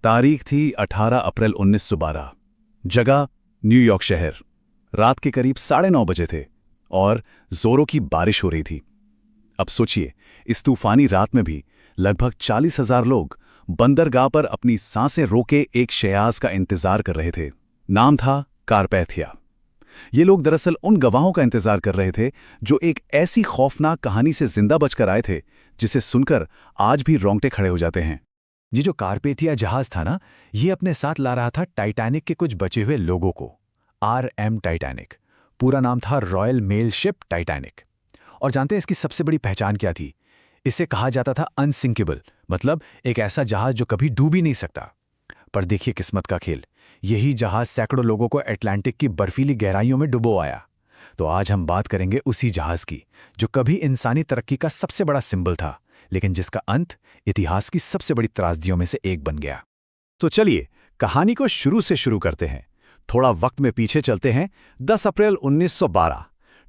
तारीख थी 18 अप्रैल 1912। जगह न्यूयॉर्क शहर। रात के करीब 9:30 बजे थे और जोरों की बारिश हो रही थी। अब सोचिए, इस तूफानी रात में भी लगभग 40,000 लोग बंदरगाह पर अपनी सांसें रोके एक शयाज का इंतजार कर रहे थे। नाम था कारपैथिया। ये लोग दरअसल उन गवाहों का इंतजार कर रहे थे जो एक ऐसी खौफनाक कहानी से जिंदा बचकर आए थे जिसे सुनकर आज भी रोंगटे खड़े हो जाते हैं। ये जो कारपेथिया जहाज था ना, ये अपने साथ ला रहा था टाइटैनिक के कुछ बचे हुए लोगों को। RM टाइटैनिक पूरा नाम था, रॉयल मेल शिप टाइटैनिक। और जानते हैं इसकी सबसे बड़ी पहचान क्या थी? इसे कहा जाता था अनसिंकेबल, मतलब एक ऐसा जहाज जो कभी डूब ही नहीं सकता। पर देखिए किस्मत का खेल, यही जहाज सैकड़ों लोगों को अटलांटिक की बर्फीली गहराइयों में डुबो आया। तो आज हम बात करेंगे उसी जहाज की जो कभी इंसानी तरक्की का सबसे बड़ा सिंबल था, लेकिन जिसका अंत इतिहास की सबसे बड़ी त्रासदियों में से एक बन गया। तो चलिए कहानी को शुरू से शुरू करते हैं। थोड़ा वक्त में पीछे चलते हैं। 10 अप्रैल 1912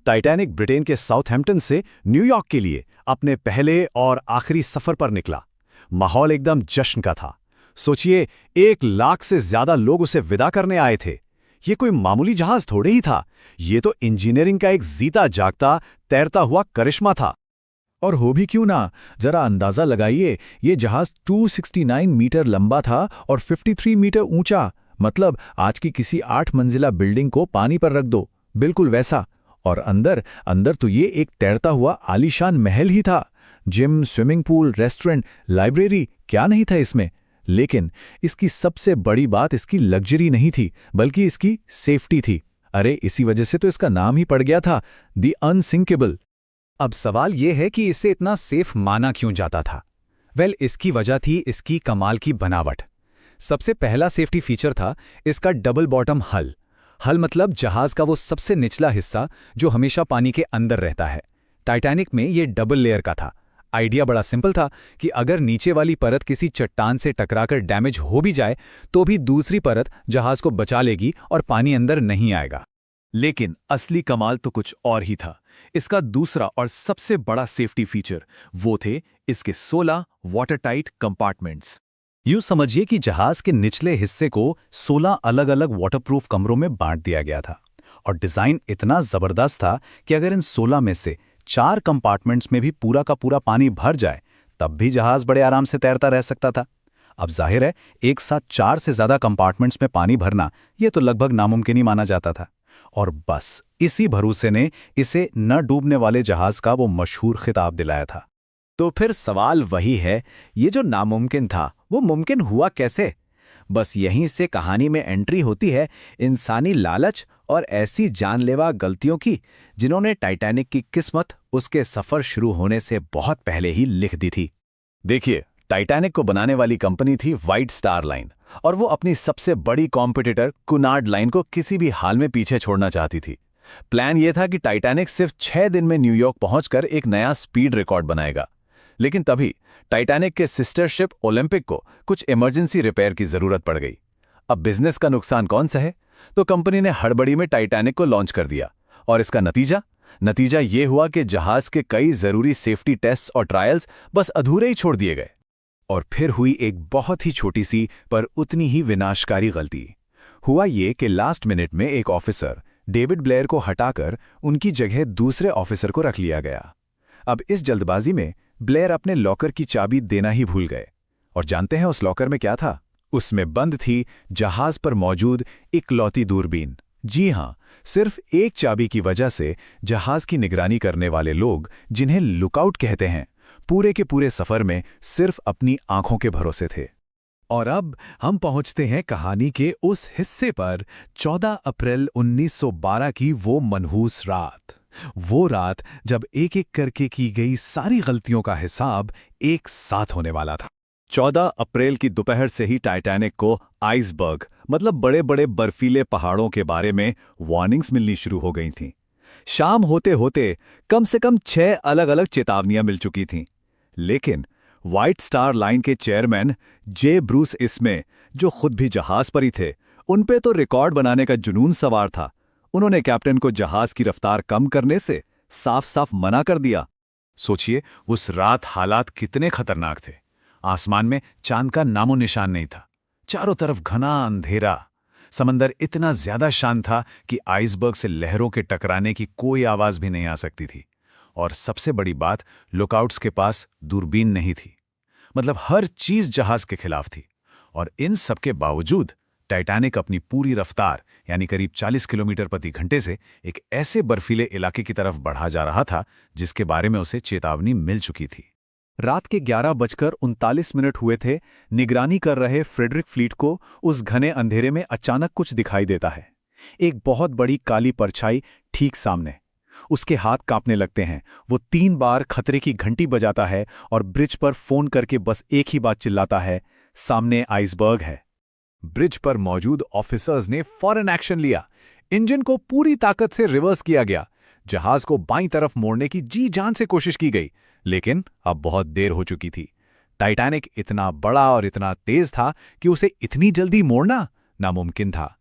टाइटैनिक ब्रिटेन के साउथहैम्पटन से न्यूयॉर्क के लिए अपने पहले और आखिरी सफर पर निकला। माहौल एकदम जश्न का था। सोचिए, 1 लाख से ज्यादा लोग उसे विदा करने आए थे। ये कोई मामूली जहाज थोड़े ही था, ये तो इंजीनियरिंग का एक जीता जागता तैरता हुआ करिश्मा था। और हो भी क्यों ना, जरा अंदाजा लगाइए, ये जहाज 269 मीटर लंबा था और 53 मीटर ऊंचा। मतलब आज की किसी 8 मंजिला बिल्डिंग को पानी पर रख दो, बिल्कुल वैसा। और अंदर अंदर तो ये एक तैरता हुआ आलीशान महल ही था। Gym, swimming pool, restaurant, library, क्या नहीं था इसमें। लेकिन इसकी सबसे बड़ी बात इसकी लग्जरी नहीं थी, बल्कि इसकी सेफ्टी थी। अरे इसी वजह से तो इसका नाम ही पड़ गया था, द अनसिंकेबल। अब सवाल यह है कि इसे इतना सेफ माना क्यों जाता था? इसकी वजह थी इसकी कमाल की बनावट। सबसे पहला सेफ्टी फीचर था इसका डबल बॉटम हल। हल मतलब जहाज का वो सबसे निचला हिस्सा जो हमेशा पानी के अंदर रहता है। टाइटैनिक में ये डबल लेयर का था। आइडिया बड़ा सिंपल था कि अगर नीचे वाली परत किसी चट्टान से टकराकर डैमेज हो भी जाए तो भी दूसरी परत जहाज को बचा लेगी और पानी अंदर नहीं आएगा। लेकिन असली कमाल तो कुछ और ही था। इसका दूसरा और सबसे बड़ा सेफ्टी फीचर वो थे इसके 16 वाटरटाइट कंपार्टमेंट्स। यूं समझिए कि जहाज के निचले हिस्से को 16 अलग-अलग वाटरप्रूफ कमरों में बांट दिया गया था। और डिजाइन इतना जबरदस्त था कि अगर इन 16 में से 4 कंपार्टमेंट्स में भी पूरा का पूरा पानी भर जाए तब भी जहाज बड़े आराम से तैरता रह सकता था। अब जाहिर है, एक साथ 4 से ज्यादा कंपार्टमेंट्स में पानी भरना यह तो लगभग नामुमकिन ही माना जाता था। और बस इसी भरोसे ने इसे न डूबने वाले जहाज का वो मशहूर खिताब दिलाया था। तो फिर सवाल वही है, ये जो नामुमकिन था वो मुमकिन हुआ कैसे? बस यहीं से कहानी में एंट्री होती है इंसानी लालच और ऐसी जानलेवा गलतियों की जिन्होंने टाइटैनिक की किस्मत उसके सफर शुरू होने से बहुत पहले ही लिख दी थी। देखिए, टाइटैनिक को बनाने वाली कंपनी थी व्हाइट स्टार लाइन, और वो अपनी सबसे बड़ी कॉम्पिटिटर कुनार्ड लाइन को किसी भी हाल में पीछे छोड़ना चाहती थी। प्लान ये था कि टाइटैनिक सिर्फ 6 दिन में न्यूयॉर्क पहुंचकर एक नया स्पीड रिकॉर्ड बनाएगा। लेकिन तभी टाइटैनिक के सिस्टर शिप ओलंपिक को कुछ इमरजेंसी रिपेयर की जरूरत पड़ गई। अब बिजनेस का नुकसान कौन सहे? तो कंपनी ने हड़बड़ी में टाइटैनिक को लॉन्च कर दिया। और इसका नतीजा ये हुआ कि जहाज के कई जरूरी सेफ्टी टेस्ट और ट्रायल्स बस अधूरे ही छोड़ दिए गए। और फिर हुई एक बहुत ही छोटी सी पर उतनी ही विनाशकारी गलती। हुआ ये कि लास्ट मिनट में एक ऑफिसर डेविड ब्लेयर को हटाकर उनकी जगह दूसरे ऑफिसर को रख लिया गया। अब इस जल्दबाजी में ब्लेयर अपने लॉकर की चाबी देना ही भूल गए। और जानते हैं उस लॉकर में क्या था? उसमें बंद थी जहाज पर मौजूद इकलौती दूरबीन। जी हां, सिर्फ एक चाबी की वजह से जहाज की निगरानी करने वाले लोग, जिन्हें लुकआउट कहते हैं, पूरे के पूरे सफर में सिर्फ अपनी आंखों के भरोसे थे। और अब हम पहुंचते हैं कहानी के उस हिस्से पर, 14 अप्रैल 1912 की वो मनहूस रात। वो रात जब एक एक करके की गई सारी गलतियों का हिसाब एक साथ होने वाला था। 14 अप्रैल की दोपहर से ही टाइटैनिक को आइसबर्ग, मतलब बड़े बड़े बर्फीले पहाड़ों के बारे में वार्निंग्स मिलनी शुरू हो गई थीं। शाम होते होते कम से कम 6 अलग अलग चेतावनियां मिल चुकी थीं। लेकिन व्हाइट स्टार लाइन के चेयरमैन जे ब्रूस इसमें, जो खुद भी जहाज पर ही थे, उन पे तो रिकॉर्ड बनाने का जुनून सवार था। उन्होंने कैप्टन को जहाज की रफ्तार कम करने से साफ साफ मना कर दिया। सोचिए, उस रात हालात कितने खतरनाक थे। आसमान में चांद का नामो निशान नहीं था। चारों तरफ घना अंधेरा। समंदर इतना ज्यादा शांत था कि आइसबर्ग से लहरों के टकराने की कोई आवाज भी नहीं आ सकती थी। और सबसे बड़ी बात, लुकआउट्स के पास दूरबीन नहीं थी। मतलब हर चीज जहाज के खिलाफ थी। और इन सब के बावजूद टाइटैनिक अपनी पूरी रफ्तार यानी करीब 40 किलोमीटर प्रति घंटे से एक ऐसे बर्फीले इलाके की तरफ बढ़ा जा रहा था जिसके बारे में उसे चेतावनी मिल चुकी थी। रात के 11:39 हुए थे। निगरानी कर रहे फ्रेडरिक फ्लीट को उस घने अंधेरे में अचानक कुछ दिखाई देता है। एक बहुत बड़ी काली परछाई ठीक सामने। उसके हाथ कांपने लगते हैं। वो 3 बार खतरे की घंटी बजाता है और ब्रिज पर फोन करके बस एक ही बात चिल्लाता है, सामने आइसबर्ग है। ब्रिज पर मौजूद ऑफिसर्स ने फौरन एक्शन लिया। इंजन को पूरी ताकत से रिवर्स किया गया। जहाज को बाईं तरफ मोड़ने की जी जान से कोशिश की गई, लेकिन अब बहुत देर हो चुकी थी। टाइटैनिक इतना बड़ा और इतना तेज था कि उसे इतनी जल्दी मोड़ना नामुमकिन था।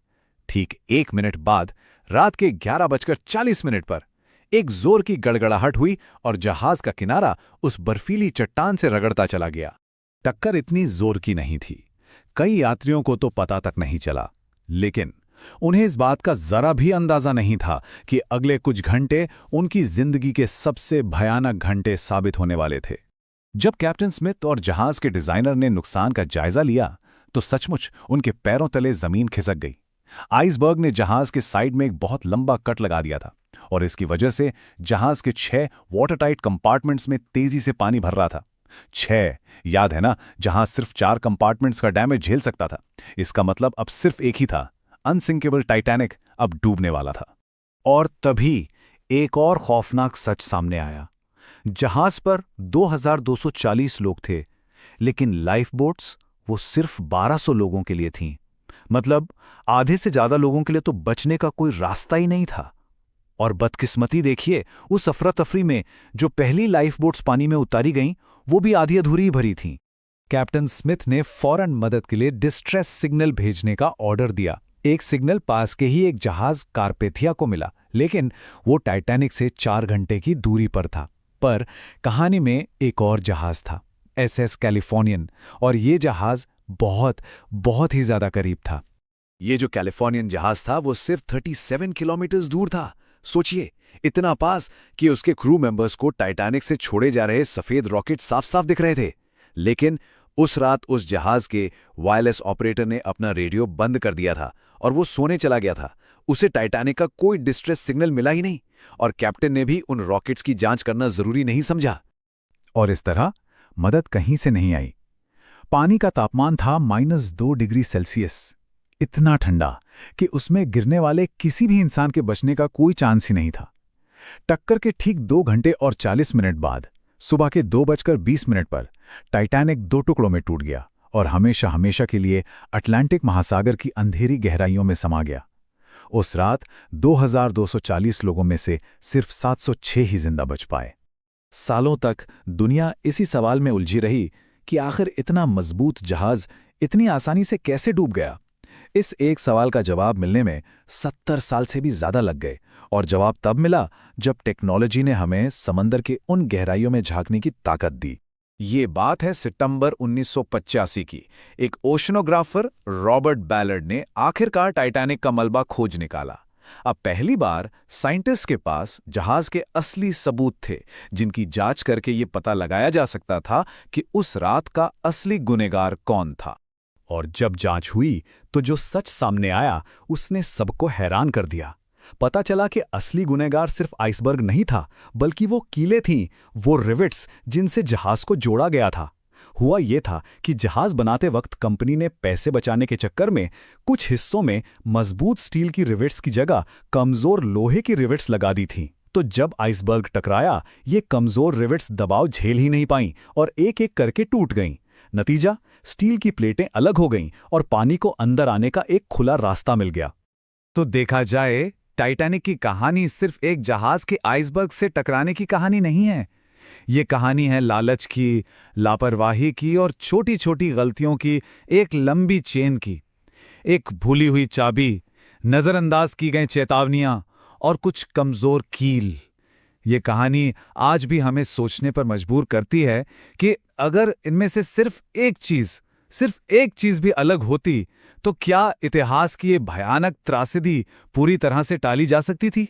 ठीक 1 मिनट बाद रात के 11:40 पर एक जोर की गड़गड़ाहट हुई और जहाज का किनारा उस बर्फीली चट्टान से रगड़ता चला गया। टक्कर इतनी जोर की नहीं थी। कई यात्रियों को तो पता तक नहीं चला, लेकिन उन्हें इस बात का जरा भी अंदाजा नहीं था कि अगले कुछ घंटे उनकी जिंदगी के सबसे भयानक घंटे साबित होने वाले थे। जब कैप्टन स्मिथ और जहाज के डिजाइनर ने नुकसान का जायजा लिया तो सचमुच उनके पैरों तले जमीन खिसक गई। आइसबर्ग ने जहाज के साइड में एक बहुत लंबा कट लगा दिया था और इसकी वजह से जहाज के 6 वाटरटाइट कंपार्टमेंट्स में तेजी से पानी भर रहा था। 6, याद है ना, जहाज सिर्फ 4 कंपार्टमेंट्स का डैमेज झेल सकता था। इसका मतलब अब सिर्फ एक ही था, अनसिंकेबल टाइटैनिक अब डूबने वाला था। और तभी एक और खौफनाक सच सामने आया। जहाज पर 2240 लोग थे, लेकिन लाइफ बोट्स वो सिर्फ 1200 लोगों के लिए थीं। मतलब आधे से ज्यादा लोगों के लिए तो बचने का कोई रास्ता ही नहीं था। और बदकिस्मती देखिए, उस अफरा तफरी में जो पहली लाइफ बोट्स पानी में उतारी गईं, वो भी आधी अधूरी ही भरी थीं। कैप्टन स्मिथ ने फौरन मदद के लिए डिस्ट्रेस सिग्नल भेजने का ऑर्डर दिया। एक सिग्नल पास के ही एक जहाज कारपेथिया को मिला, लेकिन वो टाइटैनिक से 4 घंटे की दूरी पर था। पर कहानी में एक और जहाज था, SS कैलिफोर्नियन, और ये जहाज बहुत ही ज्यादा करीब था। ये जो कैलिफोर्नियन जहाज था वो सिर्फ 37 किलोमीटर दूर था। सोचिए, इतना पास कि उसके क्रू मेंबर्स को टाइटैनिक से छोड़े जा रहे सफेद रॉकेट साफ साफ दिख रहे थे। लेकिन उस रात उस जहाज के वायरलेस ऑपरेटर ने अपना रेडियो बंद कर दिया था और वो सोने चला गया था। उसे टाइटैनिक का कोई डिस्ट्रेस सिग्नल मिला ही नहीं और कैप्टन ने भी उन रॉकेट्स की जांच करना जरूरी नहीं समझा। और इस तरह मदद कहीं से नहीं आई। पानी का तापमान था -2 डिग्री सेल्सियस, इतना ठंडा कि उसमें गिरने वाले किसी भी इंसान के बचने का कोई चांस ही नहीं था। टक्कर के ठीक 2 घंटे और 40 मिनट बाद सुबह के 2:20 पर टाइटैनिक 2 टुकड़ों में टूट गया और हमेशा हमेशा के लिए अटलांटिक महासागर की अंधेरी गहराइयों में समा गया। उस रात 2240 लोगों में से सिर्फ 706 ही जिंदा बच पाए। सालों तक दुनिया इसी सवाल में उलझी रही कि आखिर इतना मजबूत जहाज इतनी आसानी से कैसे डूब गया। इस एक सवाल का जवाब मिलने में 70 साल से भी ज्यादा लग गए और जवाब तब मिला जब टेक्नोलॉजी ने हमें समंदर के उन गहराइयों में झांकने की ताकत दी। ये बात है सितंबर 1985 की। एक ओशनोग्राफर रॉबर्ट बैलर्ड ने आखिरकार टाइटैनिक का मलबा खोज निकाला। अब पहली बार साइंटिस्ट के पास जहाज के असली सबूत थे, जिनकी जांच करके ये पता लगाया जा सकता था कि उस रात का असली गुनहगार कौन था। और जब जांच हुई तो जो सच सामने आया उसने सबको हैरान कर दिया। पता चला कि असली गुनहगार सिर्फ आइसबर्ग नहीं था, बल्कि वो कीलें थीं, वो रिवेट्स जिनसे जहाज को जोड़ा गया था। हुआ ये था कि जहाज बनाते वक्त कंपनी ने पैसे बचाने के चक्कर में कुछ हिस्सों में मजबूत स्टील की रिवेट्स की जगह कमजोर लोहे की रिवेट्स लगा दी थीं। तो जब आइसबर्ग टकराया, ये कमजोर रिवेट्स दबाव झेल ही नहीं पाईं और एक एक करके टूट गईं। नतीजा, स्टील की प्लेटें अलग हो गईं और पानी को अंदर आने का एक खुला रास्ता मिल गया। तो देखा जाए, टाइटैनिक की कहानी सिर्फ एक जहाज के आइसबर्ग से टकराने की कहानी नहीं है। ये कहानी है लालच की, लापरवाही की और छोटी छोटी गलतियों की एक लंबी चेन की। एक भूली हुई चाबी, नजरअंदाज की गई चेतावनियां और कुछ कमजोर कील। ये कहानी आज भी हमें सोचने पर मजबूर करती है कि अगर इनमें से सिर्फ एक चीज सिर्फ एक चीज भी अलग होती तो क्या इतिहास की ये भयानक त्रासदी पूरी तरह से टाली जा सकती थी?